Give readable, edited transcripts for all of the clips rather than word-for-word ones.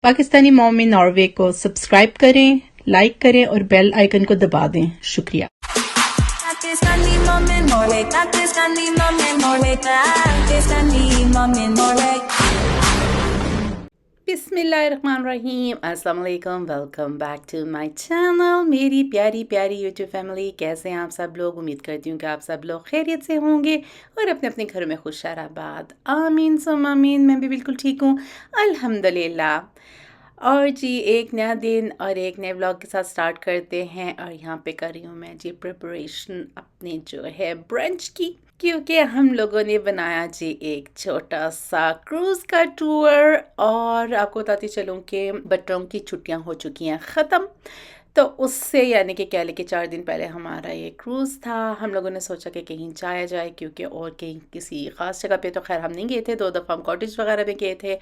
Pakistani mom in Norway को subscribe करें, like करें और बेल आइकन को दबा दें। शुक्रिया। Pakistani mom in Norway, Pakistani mom in Norway, Pakistani mom in Norway. बिस्मिल्लाहिर्रहमानिर्रहीम, अस्सलाम वालेकुम। Welcome back to my channel. मेरी प्यारी प्यारी यूट्यूब फैमिली, कैसे हैं आप सब लोग? उम्मीद करती हूँ कि आप सब लोग खैरियत से होंगे और अपने अपने घरों में खुश आबाद। आमीन सुम आमीन। मैं भी बिल्कुल ठीक हूँ अल्हम्दुलिल्लाह। और जी एक नया दिन और एक नए व्लॉग के साथ स्टार्ट करते हैं। और यहाँ पे कर रही हूँ मैं जी प्रिपरेशन अपने जो है ब्रंच की, क्योंकि हम लोगों ने बनाया जी एक छोटा सा क्रूज़ का टूर। और आपको बताती चलूँ कि बच्चों की छुट्टियां हो चुकी हैं ख़त्म, तो उससे यानी कि कह लें कि 4 दिन पहले हमारा ये क्रूज़ था। हम लोगों ने सोचा कि कहीं जाया जाए, क्योंकि और कहीं किसी ख़ास जगह पे तो खैर हम नहीं गए थे। 2 दफ़ा हम कॉटेज वगैरह में गए थे,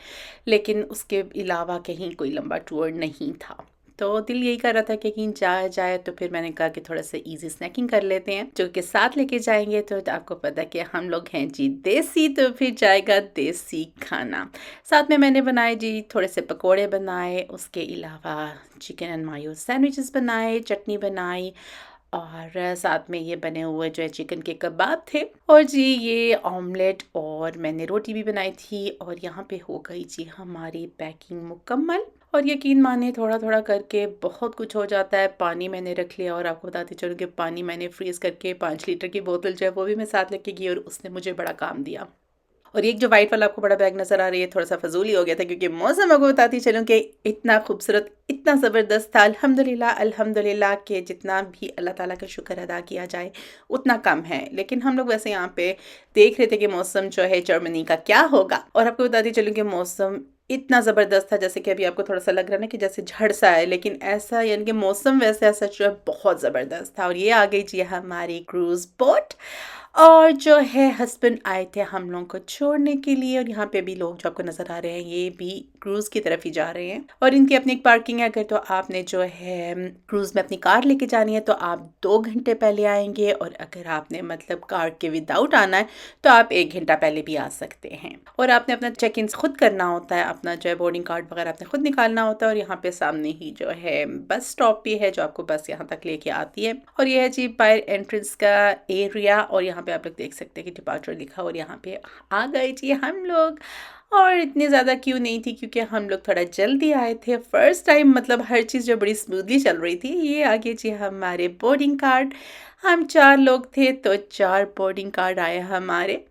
लेकिन उसके अलावा कहीं कोई लंबा टूर नहीं था। तो दिल यही कर रहा था कि कहीं जाया जाए, तो फिर मैंने कहा कि थोड़ा सा इजी स्नैकिंग कर लेते हैं, जो कि साथ लेके जाएंगे। तो आपको पता है कि हम लोग हैं जी देसी, तो फिर जाएगा देसी खाना। साथ में मैंने बनाए जी थोड़े से पकोड़े बनाए, उसके अलावा चिकन एंड मायो सैंडविचेस बनाए, चटनी बनाई, और साथ में ये बने हुए जो है चिकन के कबाब थे, और जी ये ऑमलेट, और मैंने रोटी भी बनाई थी। और यहाँ पे हो गई जी हमारी पैकिंग मुकम्मल। और यकीन माने थोड़ा थोड़ा करके बहुत कुछ हो जाता है। पानी मैंने रख लिया, और आपको बताती चलूँ कि पानी मैंने फ्रीज करके 5 लीटर की बोतल जो है वो भी मैं साथ लेके गई, और उसने मुझे बड़ा काम दिया। और एक जो वाइट वाला आपको बड़ा बैग नज़र आ रही है, थोड़ा सा फजूली हो गया था, क्योंकि मौसम आपको बताती चलूँ कि इतना खूबसूरत, इतना ज़बरदस्त था। अल्हम्दुलिल्लाह अल्हम्दुलिल्लाह के जितना भी अल्लाह ताला का शुक्र अदा किया जाए उतना कम है। लेकिन हम लोग वैसे यहाँ पे देख रहे थे कि मौसम जो है जर्मनी का क्या होगा। और आपको बताती चलूँ कि मौसम इतना ज़बरदस्त था, जैसे कि अभी आपको थोड़ा सा लग रहा है ना कि जैसे झड़ सा है, लेकिन ऐसा यानी कि मौसम वैसे ऐसा जो है बहुत ज़बरदस्त था। और ये आ गई जी हमारी क्रूज़ बोट, और जो है हस्बैंड आए थे हम लोगों को छोड़ने के लिए। और यहाँ पे भी लोग जो आपको नज़र आ रहे हैं, ये भी क्रूज़ की तरफ ही जा रहे हैं, और इनकी अपनी एक पार्किंग है। अगर तो आपने जो है क्रूज़ में अपनी कार लेके जानी है, तो आप 2 घंटे पहले आएंगे, और अगर आपने मतलब कार के विदाउट आना है, तो आप 1 घंटा पहले भी आ सकते हैं। और आपने अपना चेक इन खुद करना होता है, अपना जो है बोर्डिंग कार्ड वगैरह आपने खुद निकालना होता है। और यहाँ पे सामने ही जो है बस स्टॉप भी है, जो आपको बस यहाँ तक लेके आती है। और ये है जी बाहर एंट्रेंस का एरिया, और यहाँ पे आप लोग देख सकते हैं कि डिपार्चर लिखा। और यहाँ पे आ गए जी हम लोग। और इतनी ज़्यादा क्यों नहीं थी, क्योंकि हम लोग थोड़ा जल्दी आए थे। फर्स्ट टाइम मतलब हर चीज़ जो बड़ी स्मूथली चल रही थी। ये आगे जी हमारे बोर्डिंग कार्ड, हम 4 लोग थे, तो 4 बोर्डिंग कार्ड आए हमारे।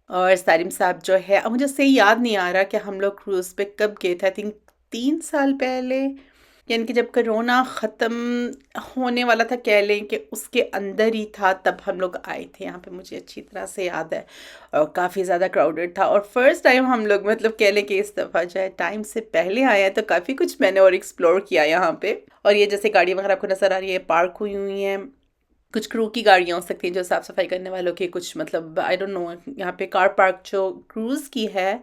और सारिम साहब जो है, अब मुझे सही याद नहीं आ रहा कि हम लोग क्रूज़ पे कब गए थे। आई थिंक 3 साल पहले, यानी कि जब कोरोना ख़त्म होने वाला था, कह लें कि उसके अंदर ही था, तब हम लोग आए थे यहाँ पे, मुझे अच्छी तरह से याद है। और काफ़ी ज़्यादा क्राउडेड था, और फर्स्ट टाइम हम लोग मतलब कह लें कि इस दफ़ा जो है टाइम से पहले आए हैं, तो काफ़ी कुछ मैंने और एक्सप्लोर किया यहाँ पे। और ये जैसे गाड़ी वगैरह आपको नज़र आ रही है, पार्क हुई हुई हैं। कुछ क्रू की गाड़ियाँ हो सकती हैं जो साफ़ सफाई करने वालों की, कुछ मतलब आई डोंट नो। यहाँ पे कार पार्क जो क्रूज़ की है,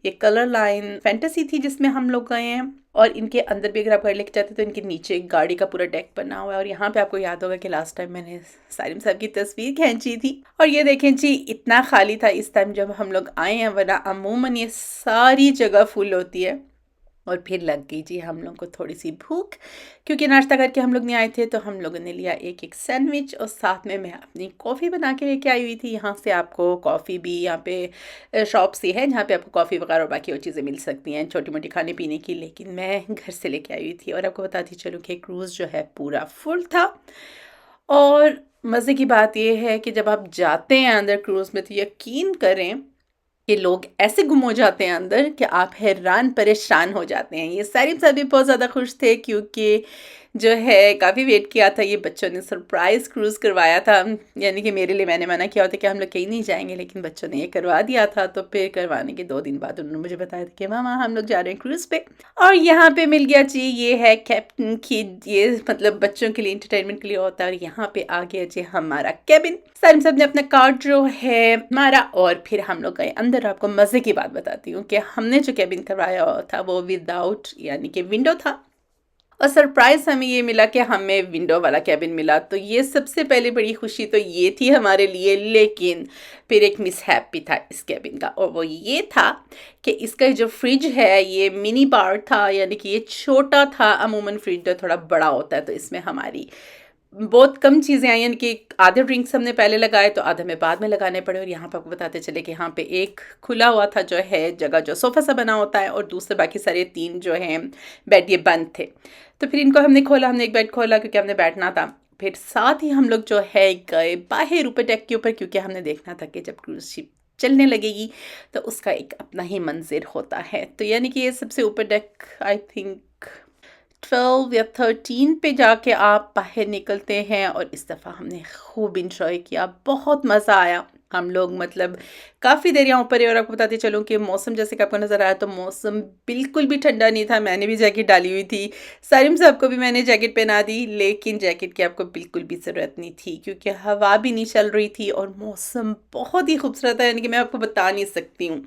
ये कलर लाइन फैंटेसी थी जिसमें हम लोग गए हैं। और इनके अंदर भी अगर आप गाड़ी लेके जाते तो इनके नीचे एक गाड़ी का पूरा डेक बना हुआ है। और यहाँ पे आपको याद होगा कि लास्ट टाइम मैंने सारिम साहब की तस्वीर खींची थी। और ये देखें जी इतना खाली था इस टाइम जब हम लोग आए हैं, वरना अमूमन ये सारी जगह फुल होती है। और फिर लग गई जी हम लोग को थोड़ी सी भूख, क्योंकि नाश्ता करके हम लोग नहीं आए थे, तो हम लोगों ने लिया एक एक सैंडविच, और साथ में मैं अपनी कॉफ़ी बना के लेके आई हुई थी। यहाँ से आपको कॉफ़ी भी यहाँ पे शॉप से है, जहाँ पे आपको कॉफ़ी वगैरह और बाकी और चीज़ें मिल सकती हैं छोटी मोटी खाने पीने की, लेकिन मैं घर से लेके आई हुई थी। और आपको बताती चलूँ कि क्रूज़ जो है पूरा फुल था। और मज़े की बात यह है कि जब आप जाते हैं अंदर क्रूज़ में, तो यकीन करें कि लोग ऐसे गुम हो जाते हैं अंदर कि आप हैरान परेशान हो जाते हैं। ये सारी सभी बहुत ज़्यादा खुश थे, क्योंकि जो है काफ़ी वेट किया था। ये बच्चों ने सरप्राइज़ क्रूज़ करवाया था, यानी कि मेरे लिए मैंने मना किया होता कि हम लोग कहीं नहीं जाएंगे, लेकिन बच्चों ने ये करवा दिया था। तो फिर करवाने के 2 दिन बाद उन्होंने मुझे बताया था कि मामा हम लोग जा रहे हैं क्रूज़ पे। और यहाँ पे मिल गया जी, ये है कैप्टन की, ये मतलब बच्चों के लिए इंटरटेनमेंट के लिए होता है। और यहाँ पे आ गया जी हमारा कैबिन। सारिम साहब ने अपना कार्ड जो है मारा, और फिर हम लोग गए अंदर। आपको मज़े की बात बताती हूँ कि हमने जो कैबिन करवाया हुआ था वो विदाउट यानी कि विंडो था, और सरप्राइज़ हमें ये मिला कि हमें विंडो वाला कैबिन मिला, तो ये सबसे पहले बड़ी खुशी तो ये थी हमारे लिए। लेकिन फिर एक मिसहैप भी था इस कैबिन का, और वो ये था कि इसका जो फ्रिज है ये मिनी बार था, यानी कि ये छोटा था। अमूमन फ्रिज तो थोड़ा बड़ा होता है, तो इसमें हमारी बहुत कम चीज़ें आई, यानी कि आधे ड्रिंक्स हमने पहले लगाए तो आधे में बाद में लगाने पड़े। और यहाँ पर आपको बताते चले कि यहाँ पे एक खुला हुआ था जो है जगह, जो सोफ़ा सा बना होता है, और दूसरे बाकी सारे 3 जो हैं बेड ये बंद थे। तो फिर इनको हमने खोला, हमने एक बेड खोला क्योंकि हमने बैठना था। फिर साथ ही हम लोग जो है गए बाहर ऊपर डेक के ऊपर, क्योंकि हमने देखना था कि जब क्रूज़ शिप चलने लगेगी तो उसका एक अपना ही मंज़र होता है। तो यानी कि ये सबसे ऊपर डेक आई थिंक 12 या 13 पे जाके आप बाहर निकलते हैं, और इस दफ़ा हमने खूब इंजॉय किया, बहुत मज़ा आया। हम लोग मतलब काफ़ी देर यहाँ ऊपर है, और आपको बताते चलूँ कि मौसम जैसे कि आपको नज़र आया तो मौसम बिल्कुल भी ठंडा नहीं था। मैंने भी जैकेट डाली हुई थी, सारिम साहब को भी मैंने जैकेट पहना दी, लेकिन जैकेट की आपको बिल्कुल भी ज़रूरत नहीं थी क्योंकि हवा भी नहीं चल रही थी और मौसम बहुत ही खूबसूरत है, यानी कि मैं आपको बता नहीं सकती हूँ।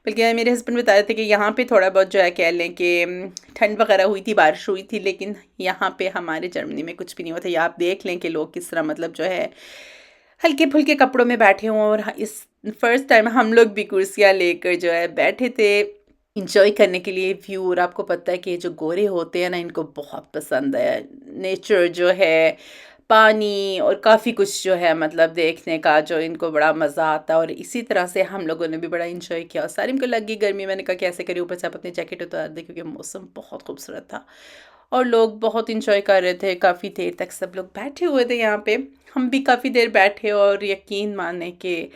बल्कि मेरे हस्बैंड बता रहे थे कि यहाँ पे थोड़ा बहुत जो है कह लें कि ठंड वगैरह हुई थी, बारिश हुई थी, लेकिन यहाँ पे हमारे जर्मनी में कुछ भी नहीं हुआ था। या आप देख लें कि लोग किस तरह मतलब जो है हल्के फुल्के कपड़ों में बैठे हों, और इस फर्स्ट टाइम हम लोग भी कुर्सियाँ लेकर जो है बैठे थे इंजॉय करने के लिए व्यू। और आपको पता है कि ये जो गोरे होते हैं ना, इनको बहुत पसंद है नेचर जो है, पानी और काफ़ी कुछ जो है मतलब देखने का, जो इनको बड़ा मज़ा आता है। और इसी तरह से हम लोगों ने भी बड़ा इंजॉय किया। और सारिम को लगी गर्मी, मैंने कहा कैसे करें, ऊपर से आप अपनी जैकेट उतार दें क्योंकि मौसम बहुत खूबसूरत था और लोग बहुत इंजॉय कर रहे थे। काफ़ी देर तक सब लोग बैठे हुए थे यहाँ पे, हम भी काफ़ी देर बैठे, और यकीन माने कि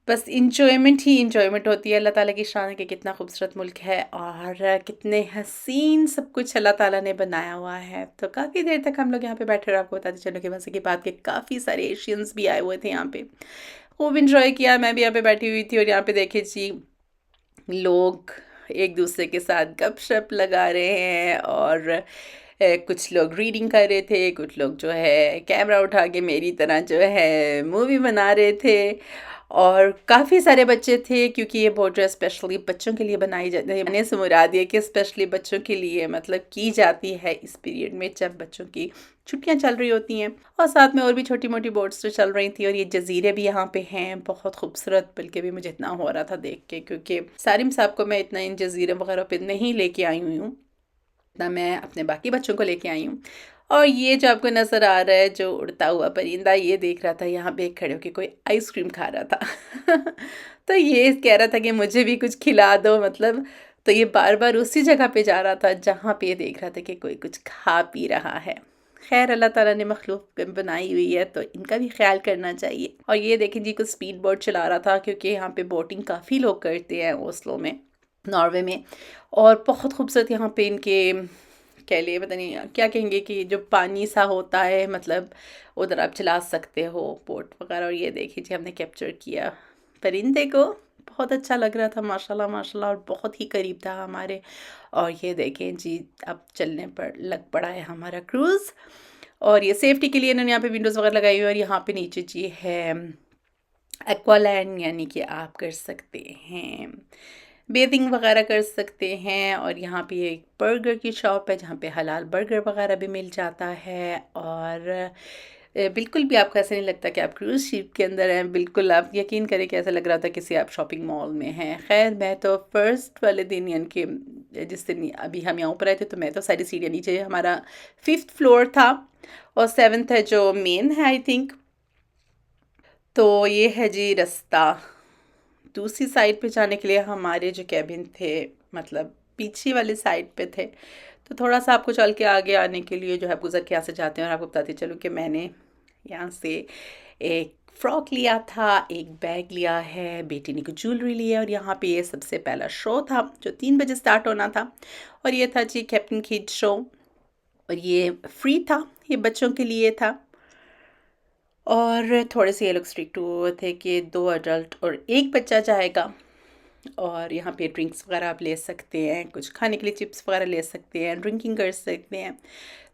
बस इंजॉयमेंट ही इंजॉयमेंट होती है। अल्लाह ताला की शान है कि कितना खूबसूरत मुल्क है और कितने हसीन सब कुछ अल्लाह ताला ने बनाया हुआ है। तो काफ़ी देर तक हम लोग यहाँ पे बैठे, और आपको बताते चलो कि मज़े की बात कि काफ़ी सारे एशियंस भी आए हुए थे यहाँ पे। खूब इंजॉय किया, मैं भी यहाँ पे बैठी हुई थी, और यहाँ पे देखे जी लोग एक दूसरे के साथ गपशप लगा रहे हैं, और कुछ लोग रीडिंग कर रहे थे, कुछ लोग जो है कैमरा उठा के मेरी तरह जो है मूवी बना रहे थे, और काफ़ी सारे बच्चे थे क्योंकि ये बोट जो है स्पेशली बच्चों के लिए बनाई जाती है। मैंने से मुराद ये कि स्पेशली बच्चों के लिए मतलब की जाती है इस पीरियड में जब बच्चों की छुट्टियां चल रही होती हैं, और साथ में और भी छोटी मोटी बोट्स जो चल रही थी। और ये जजीरे भी यहाँ पे हैं बहुत खूबसूरत, बल्कि भी मुझे इतना हो रहा था देख के, क्योंकि सारिम साहब को मैं इतना इन जजीरे वगैरह पे नहीं लेके आई हुई हूँ ना, मैं अपने बाकी बच्चों को लेके आई हूँ। और ये जो आपको नज़र आ रहा है जो उड़ता हुआ परिंदा, ये देख रहा था यहाँ पे खड़े होकर कोई आइसक्रीम खा रहा था तो ये कह रहा था कि मुझे भी कुछ खिला दो मतलब। तो ये बार बार उसी जगह पे जा रहा था जहाँ पे ये देख रहा था कि कोई कुछ खा पी रहा है। खैर अल्लाह ताला ने मखलूक बनाई हुई है तो इनका भी ख्याल करना चाहिए। और ये देखें जी कुछ स्पीड बोट चला रहा था, क्योंकि यहाँ पे बोटिंग काफ़ी लोग करते हैं ओस्लो में, नॉर्वे में। और बहुत खूबसूरत यहाँ पे इनके कह लिए पता नहीं क्या कहेंगे कि जो पानी सा होता है, मतलब उधर आप चला सकते हो बोट वगैरह। और ये देखिए हमने कैप्चर किया परिंदे को, बहुत अच्छा लग रहा था माशाल्लाह माशाल्लाह, और बहुत ही करीब था हमारे। और ये देखें जी अब चलने पर लग पड़ा है हमारा क्रूज़। और ये सेफ्टी के लिए इन्होंने यहाँ पे विंडोज़ वगैरह लगाई हुई है। और यहाँ पे नीचे जी है एक्वालैंड, यानी कि आप कर सकते हैं बेथिंग वगैरह कर सकते हैं। और यहाँ पे एक बर्गर की शॉप है जहाँ पे हलाल बर्गर वगैरह भी मिल जाता है। और बिल्कुल भी आपको ऐसा नहीं लगता कि आप क्रूज़ शिप के अंदर हैं, बिल्कुल आप यकीन करें कि ऐसा लग रहा था किसी आप शॉपिंग मॉल में हैं। खैर मैं तो फर्स्ट वाले दिन यानी कि जिस दिन अभी हम यहाँ ऊपर आए थे तो मैं तो सारी सीढ़ियाँ, नीचे हमारा 5th फ्लोर था और 7th है जो मेन है आई थिंक। तो ये है जी रास्ता दूसरी साइड पे जाने के लिए। हमारे जो कैबिन थे मतलब पीछे वाले साइड पे थे, तो थोड़ा सा आपको चल के आगे आने के लिए जो है गुजर के यहाँ से जाते हैं। और आपको बताती चलूँ कि मैंने यहाँ से एक फ्रॉक लिया था, एक बैग लिया है, बेटी ने कुछ ज्वेलरी लिया। और यहाँ पे ये सबसे पहला शो था जो 3 बजे स्टार्ट होना था, और ये था जी कैप्टन किड शो, और ये फ्री था, ये बच्चों के लिए था। और थोड़े से ये लोग स्ट्रिक्ट हुए थे कि 2 अडल्ट और 1 बच्चा जाएगा। और यहाँ पे ड्रिंक्स वगैरह आप ले सकते हैं, कुछ खाने के लिए चिप्स वगैरह ले सकते हैं, ड्रिंकिंग कर सकते हैं।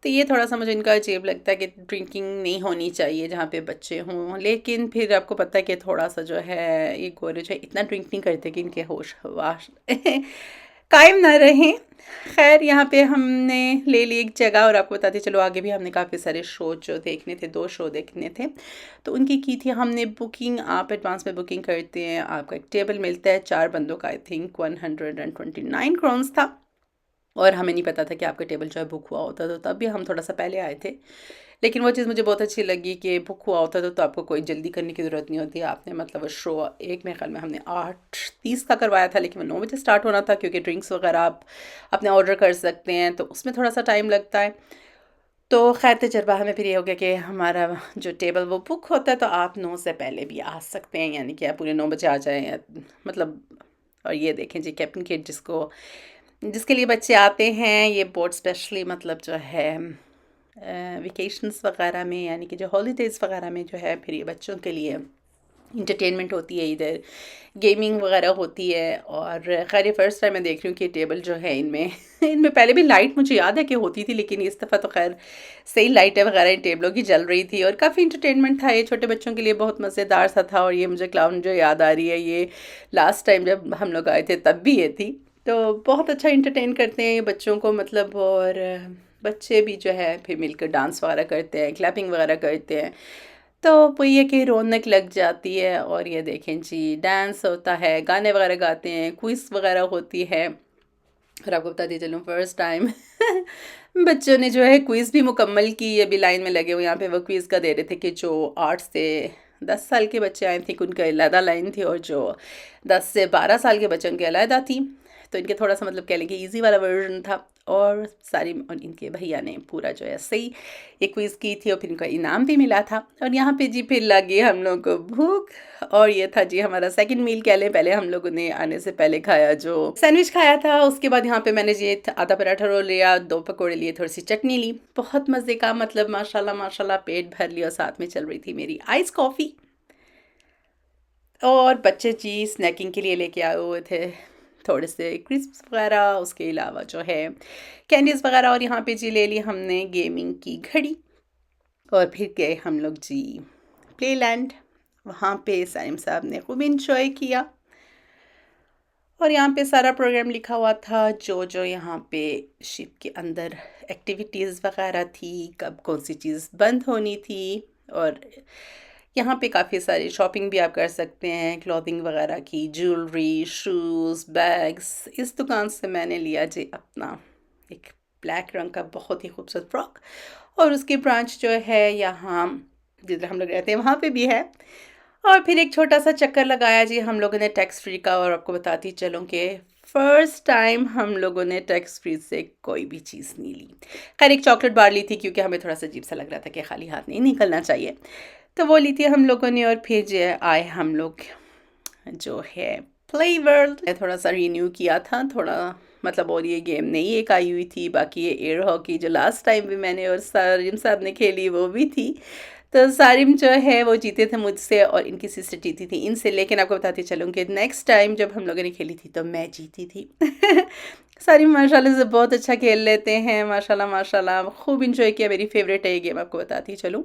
तो ये थोड़ा सा मुझे इनका अजीब लगता है कि ड्रिंकिंग नहीं होनी चाहिए जहाँ पे बच्चे हों, लेकिन फिर आपको पता है कि थोड़ा सा जो है ये गोरे जो है इतना ड्रिंक नहीं करते कि इनके होश वाश कायम ना रहें। खैर यहाँ पे हमने ले ली एक जगह और आपको बताते चलो आगे भी हमने काफ़ी सारे शो जो देखने थे, 2 शो देखने थे, तो उनकी की थी हमने बुकिंग। आप एडवांस में बुकिंग करते हैं, आपको एक टेबल मिलता है 4 बंदों का, आई थिंक 129 क्रोन्स था। और हमें नहीं पता था कि आपका टेबल जो है बुक हुआ होता, तो तब भी हम थोड़ा सा पहले आए थे। लेकिन वो चीज़ मुझे बहुत अच्छी लगी कि बुक हुआ होता तो आपको कोई जल्दी करने की ज़रूरत नहीं होती। आपने मतलब वो शो एक मेरे ख्याल में हमने 8:30 का करवाया था, लेकिन वो 9 बजे स्टार्ट होना था क्योंकि ड्रिंक्स वगैरह आप अपने ऑर्डर कर सकते हैं, तो उसमें थोड़ा सा टाइम लगता है। तो खैर तजर्बा हमें फिर ये हो गया कि हमारा जो टेबल वो बुक होता है, तो आप 9 से पहले भी आ सकते हैं, यानी कि आप पूरे 9 बजे आ जाएँ या मतलब। और ये देखें जी कैप्टन किड जिसके लिए बच्चे आते हैं, ये बहुत स्पेशली मतलब जो है वेकेशंस वगैरह में, यानी कि जो हॉलीडेज़ वगैरह में जो है, फिर ये बच्चों के लिए इंटरटेनमेंट होती है, इधर गेमिंग वगैरह होती है। और खैर ये फ़र्स्ट टाइम मैं देख रही हूँ कि टेबल जो है इनमें इनमें पहले भी लाइट मुझे याद है कि होती थी, लेकिन इस दफ़ा तो खैर सही लाइटें वगैरह इन टेबलों की जल रही थी और काफ़ी इंटरटेनमेंट था। ये छोटे बच्चों के लिए बहुत मज़ेदार सा था। और ये मुझे क्लाउन जो याद आ रही है, ये लास्ट टाइम जब हम लोग आए थे तब भी ये थी। तो बहुत अच्छा इंटरटेन करते हैं ये बच्चों को मतलब। और बच्चे भी जो है फिर मिलकर डांस वगैरह करते हैं, क्लैपिंग वगैरह करते हैं, तो वो ये कि रौनक लग जाती है। और ये देखें जी डांस होता है, गाने वगैरह गाते हैं, क्विज़ वगैरह होती है। और आपको बताती चलूँ फर्स्ट टाइम बच्चों ने जो है क्विज़ भी मुकम्मल की। ये भी लाइन में लगे हुए यहाँ पे वो क्विज़ का दे रहे थे कि जो 8 से 10 साल के बच्चे आए थे उनका अलहदा लाइन थी, और जो 10 से 12 साल के बच्चों की अलहदा थी। तो इनके थोड़ा सा मतलब कह लें कि ईजी वाला वर्जन था। और सारी और इनके भैया ने पूरा जो है सही ये क्विज़ की थी, और फिर इनको इनाम भी मिला था। और यहाँ पे जी फिर लगी हम लोग को भूख, और ये था जी हमारा सेकंड मील कह लें। पहले हम लोगों ने आने से पहले खाया जो सैंडविच खाया था, उसके बाद यहाँ पे मैंने जी आधा पराठा रोल लिया, 2 पकौड़े लिए, थोड़ी सी चटनी ली। बहुत मज़े का मतलब माशाल्लाह माशाल्लाह पेट भर लिया। साथ में चल रही थी मेरी आइस कॉफ़ी। और बच्चे जी स्नैकिंग के लिए लेके आए हुए थे थोड़े से क्रिस्प्स वगैरह, उसके अलावा जो है कैंडीज़ वगैरह। और यहाँ पे जी ले ली हमने गेमिंग की घड़ी। और फिर गए हम लोग जी प्लेलैंड, वहाँ पे साइम साहब ने खूब इंजॉय किया। और यहाँ पे सारा प्रोग्राम लिखा हुआ था जो जो यहाँ पे शिप के अंदर एक्टिविटीज़ वगैरह थी, कब कौन सी चीज़ बंद होनी थी। और यहाँ पे काफ़ी सारी शॉपिंग भी आप कर सकते हैं, क्लॉथिंग वगैरह की, ज्वेलरी, शूज़, बैग्स। इस दुकान से मैंने लिया जी अपना एक ब्लैक रंग का बहुत ही खूबसूरत फ्रॉक। और उसकी ब्रांच जो है यहाँ जिधर हम लोग रहते हैं वहाँ पे भी है। और फिर एक छोटा सा चक्कर लगाया जी हम लोगों ने टैक्स फ्री का। और आपको बताती चलूँ कि फ़र्स्ट टाइम हम लोगों ने टैक्स फ्री से कोई भी चीज़ नहीं ली। खैर एक चॉकलेट बार ली थी क्योंकि हमें थोड़ा सा अजीब सा लग रहा था कि खाली हाथ नहीं निकलना चाहिए, तो वो ली थी हम लोगों ने। और फिर जो आए हम लोग जो है प्ले वर्ल्ड, थोड़ा सा रिन्यू किया था थोड़ा मतलब। और ये गेम नई एक आई हुई थी, बाकी ये एयर हॉकी जो लास्ट टाइम भी मैंने और सारिम साहब ने खेली वो भी थी। तो सारिम जो है वो जीते थे मुझसे और इनकी सिस्टर जीती थी इनसे। लेकिन आपको बताती चलूँ कि नेक्स्ट टाइम जब हम लोगों ने खेली थी तो मैं जीती थी सारिम माशाल्लाह से बहुत अच्छा खेल लेते हैं, माशाल्लाह माशाल्लाह। खूब इंजॉय किया, मेरी फेवरेट है ये गेम आपको बताती चलूँ।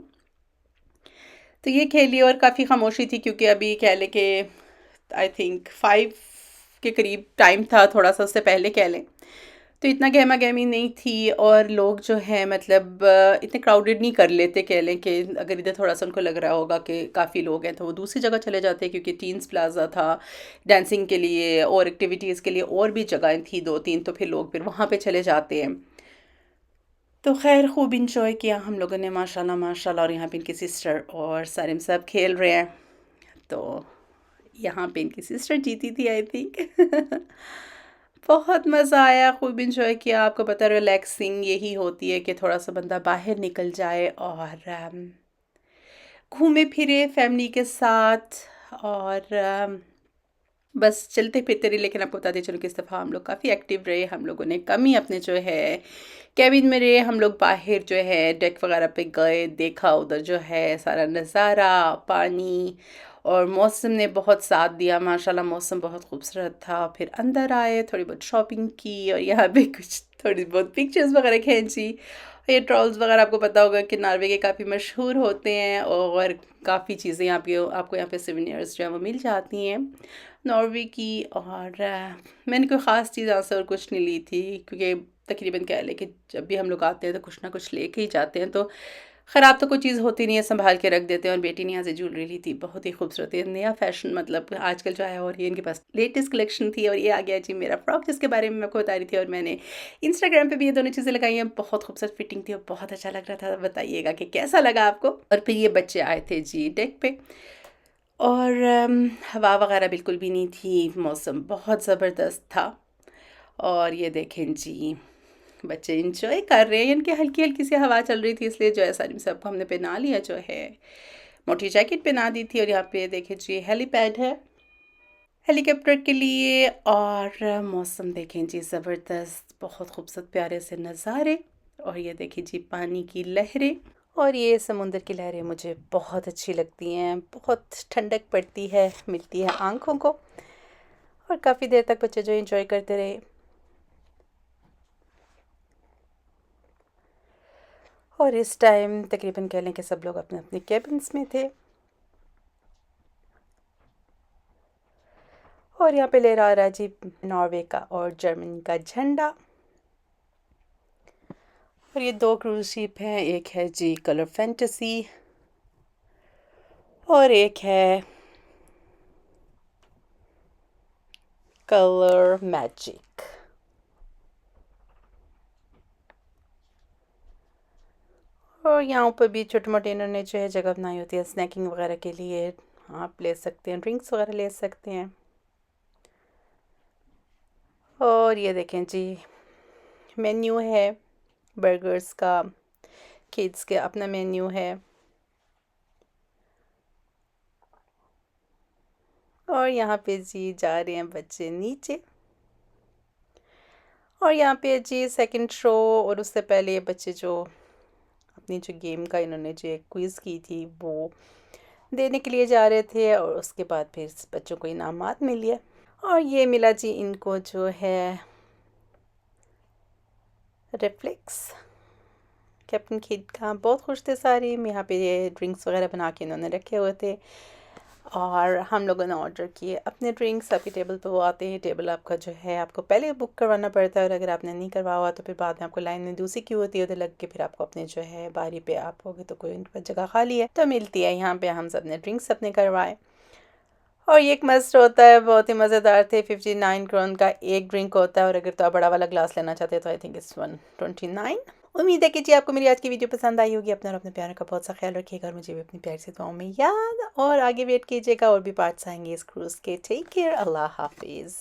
तो ये खेली और काफ़ी खामोशी थी क्योंकि अभी कह लें कि आई थिंक 5 के करीब टाइम था, थोड़ा सा उससे पहले कह लें। तो इतना गहमा गहमी नहीं थी और लोग जो है मतलब इतने क्राउडेड नहीं कर लेते। कह लें कि अगर इधर थोड़ा सा उनको लग रहा होगा कि काफ़ी लोग हैं तो वो दूसरी जगह चले जाते हैं, क्योंकि टीन्स प्लाजा था डांसिंग के लिए और एक्टिविटीज़ के लिए, और भी जगहें थी 2-3, तो फिर लोग फिर वहाँ पे चले जाते हैं। तो खैर खूब इंजॉय किया हम लोगों ने माशाल्लाह माशाल्लाह। और यहाँ पे इनकी सिस्टर और सारिम साहब खेल रहे हैं, तो यहाँ पे इनकी सिस्टर जीती थी आई थिंक बहुत मज़ा आया, खूब इंजॉय किया। आपको पता है रिलैक्सिंग यही होती है कि थोड़ा सा बंदा बाहर निकल जाए और घूमे फिरे फैमिली के साथ। और बस चलते फिरते रहे। लेकिन आपको बताते चलो कि इस दफ़ा हम लोग काफ़ी एक्टिव रहे, हम लोगों ने कम ही अपने जो है कैबिन में रहे। हम लोग बाहर जो है डेक वगैरह पे गए, देखा उधर जो है सारा नज़ारा, पानी, और मौसम ने बहुत साथ दिया माशाल्लाह, मौसम बहुत खूबसूरत था। फिर अंदर आए, थोड़ी बहुत शॉपिंग की और यहाँ पे कुछ थोड़ी बहुत पिक्चर्स वगैरह खींची। ये ट्रॉल्स वगैरह आपको पता होगा कि नॉर्वे के काफ़ी मशहूर होते हैं और काफ़ी चीज़ें आपको यहाँ पे सिवेनियर्स जो है वो मिल जाती हैं नॉर्वे की। और मैंने कोई ख़ास चीज़ यहाँ से और कुछ नहीं ली थी, क्योंकि तकरीबन कह लें कि जब भी हम लोग आते हैं तो कुछ ना कुछ लेके ही जाते हैं, तो ख़राब तो कोई चीज़ होती नहीं है, संभाल के रख देते हैं। और बेटी ने यहाँ से ज्वेलरी ली थी, बहुत ही खूबसूरत है, नया फैशन, मतलब आजकल जो आया, और ये इनके पास लेटेस्ट कलेक्शन थी। और ये आ गया जी मेरा फ्रॉक, जिसके बारे में मैं आपको बता रही थी, और मैंने इंस्टाग्राम पे भी ये दोनों चीज़ें लगाई हैं। बहुत खूबसूरत फिटिंग थी और बहुत अच्छा लग रहा था। बताइएगा कि कैसा लगा आपको। और फिर ये बच्चे आए थे जी डेक पे, और हवा वगैरह बिल्कुल भी नहीं थी, मौसम बहुत ज़बरदस्त था। और ये देखें जी, बच्चे इंजॉय कर रहे हैं, इनकी हल्की हल्की सी हवा चल रही थी, इसलिए जो है सारी सबको हमने पहना लिया, जो है मोटी जैकेट पहना दी थी। और यहाँ पे देखें जी हेलीपैड है हेलीकॉप्टर के लिए। और मौसम देखें जी ज़बरदस्त, बहुत खूबसूरत प्यारे से नज़ारे। और ये देखिए जी पानी की लहरें, और ये समुंदर की लहरें मुझे बहुत अच्छी लगती हैं, बहुत ठंडक पड़ती है, मिलती है आँखों को। और काफ़ी देर तक बच्चे जो एंजॉय करते रहे। और इस टाइम तकरीबन कह लें कि सब लोग अपने अपने कैबिन्स में थे। और यहाँ पे लहरा रहा है जी नॉर्वे का और जर्मनी का झंडा। और ये दो क्रूज शिप हैं, एक है जी कलर फैंटेसी और एक है कलर मैजिक। और यहाँ ऊपर भी छोटे मोटे इन्होंने जो है जगह बनाई होती है स्नैकिंग वगैरह के लिए, आप ले सकते हैं, ड्रिंक्स वगैरह ले सकते हैं। और ये देखें जी मेन्यू है बर्गर्स का, किड्स के अपना मेन्यू है। और यहाँ पे जी जा रहे हैं बच्चे नीचे। और यहाँ पे जी सेकंड शो, और उससे पहले ये बच्चे जो अपनी जो गेम का इन्होंने जो एक क्विज़ की थी वो देने के लिए जा रहे थे, और उसके बाद फिर बच्चों को इनामात मिले। और ये मिला जी इनको जो है रिफ्लेक्स कैप्टन किड का, बहुत खुश थे सारे। यहाँ पे ये ड्रिंक्स वगैरह बना के इन्होंने रखे हुए थे, और हम लोगों ने ऑर्डर किए अपने ड्रिंक्स। आपकी टेबल पे वो आते हैं, टेबल आपका जो है आपको पहले बुक करवाना पड़ता है, और अगर आपने नहीं करवाया हुआ तो फिर बाद में आपको लाइन में दूसरी क्यू होती है, उधर लग के फिर आपको अपने जो है बारी पे आप होगे तो कोई उनकी जगह खाली है तो मिलती है। यहाँ पे हम सब ने ड्रिंक्स अपने करवाए, और ये एक मस्त होता है, बहुत ही मज़ेदार थे। 59 क्रोन का एक ड्रिंक होता है, और अगर तो आप बड़ा वाला ग्लास लेना चाहते हैं तो आई थिंक इट्स 129। उम्मीद है कि जी आपको मेरी आज की वीडियो पसंद आई होगी। अपना और अपने प्यार का बहुत सा ख्याल रखिएगा, और मुझे भी अपनी प्यार से दुआओं में याद, और आगे वेट कीजिएगा, और भी पार्ट्स आएंगे इस क्रूज़ के। टेक केयर, अल्लाह हाफिज़।